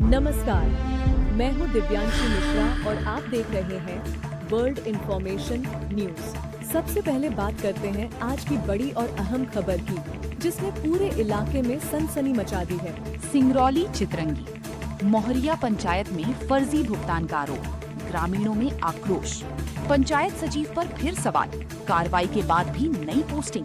नमस्कार, मैं हूं दिव्यांशी मिश्रा और आप देख रहे हैं वर्ल्ड इंफॉर्मेशन न्यूज। सबसे पहले बात करते हैं आज की बड़ी और अहम खबर की, जिसने पूरे इलाके में सनसनी मचा दी है। सिंगरौली चितरंगी मोहरिया पंचायत में फर्जी भुगतान का आरोप, ग्रामीणों में आक्रोश। पंचायत सचिव पर फिर सवाल, कार्रवाई के बाद भी नई पोस्टिंग।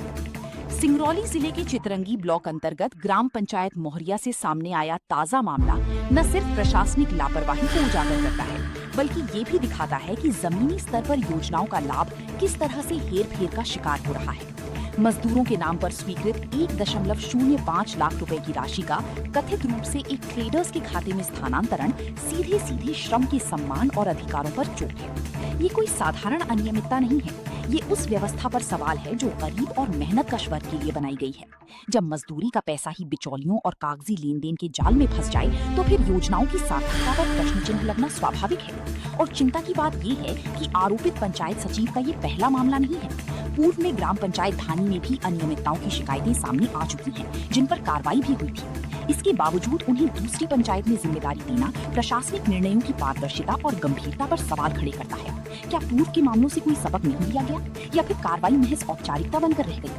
सिंगरौली जिले के चितरंगी ब्लॉक अंतर्गत ग्राम पंचायत मोहरिया से सामने आया ताजा मामला न सिर्फ प्रशासनिक लापरवाही को उजागर करता है, बल्कि ये भी दिखाता है कि जमीनी स्तर पर योजनाओं का लाभ किस तरह से हेर-फेर का शिकार हो रहा है। मजदूरों के नाम पर स्वीकृत 1.05 लाख रुपए की राशि का कथित रूप से एक ट्रेडर्स के खाते में स्थानांतरण सीधे श्रम के सम्मान और अधिकारों पर चोट है। ये कोई साधारण अनियमितता नहीं है, ये उस व्यवस्था पर सवाल है जो गरीब और मेहनत कश वर्ग के लिए बनाई गई है। जब मजदूरी का पैसा ही बिचौलियों और कागजी लेन देन के जाल में फंस जाए तो फिर योजनाओं की सार्थकता पर प्रश्न चिन्ह लगना स्वाभाविक है। और चिंता की बात ये है कि आरोपित पंचायत सचिव का ये पहला मामला नहीं है। पूर्व में ग्राम पंचायत धानी में भी अनियमितताओं की शिकायतें सामने आ चुकी हैं, जिन पर कार्रवाई भी हुई थी। इसके बावजूद उन्हें दूसरी पंचायत में जिम्मेदारी देना प्रशासनिक निर्णयों की पारदर्शिता और गंभीरता पर सवाल खड़े करता है। क्या पूर्व के मामलों से कोई सबक नहीं लिया गया, या फिर कार्रवाई महज औपचारिकता बनकर रह गई?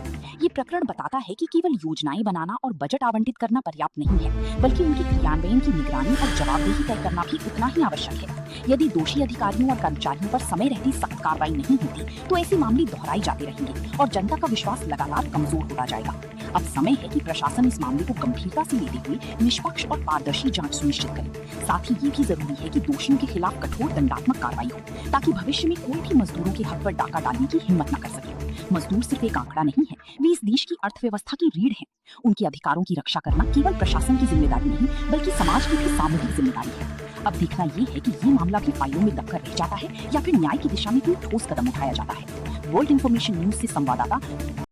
ये प्रकरण बताता है कि केवल योजनाएं बनाना और बजट आवंटित करना पर्याप्त नहीं है, बल्कि उनके क्रियान्वयन की निगरानी और जवाबदेही तय करना भी उतना ही आवश्यक है। यदि दोषी अधिकारियों और कर्मचारियों पर समय रहती सख्त कार्रवाई नहीं होती तो ऐसे मामले दोहराए जाते रहेंगे और जनता का विश्वास लगातार कमजोर होता जाएगा। अब समय है कि प्रशासन इस मामले को गंभीरता से लेते हुए निष्पक्ष और पारदर्शी जांच सुनिश्चित करे। साथ ही ये भी जरूरी है कि दोषियों के खिलाफ कठोर दंडात्मक कार्रवाई हो, ताकि भविष्य में कोई भी मजदूरों के हक पर डाका डालने की हिम्मत न कर सके। मजदूर सिर्फ एक आंकड़ा नहीं है, वे इस देश की अर्थव्यवस्था की रीढ़ हैं। उनके अधिकारों की रक्षा करना केवल प्रशासन की जिम्मेदारी नहीं, बल्कि समाज की भी सामूहिक जिम्मेदारी है। अब देखना ये है कि ये मामला भी फाइलों में दबकर रह जाता है या फिर न्याय की दिशा में कोई ठोस कदम उठाया जाता है। वर्ल्ड इंफॉर्मेशन न्यूज से संवाददाता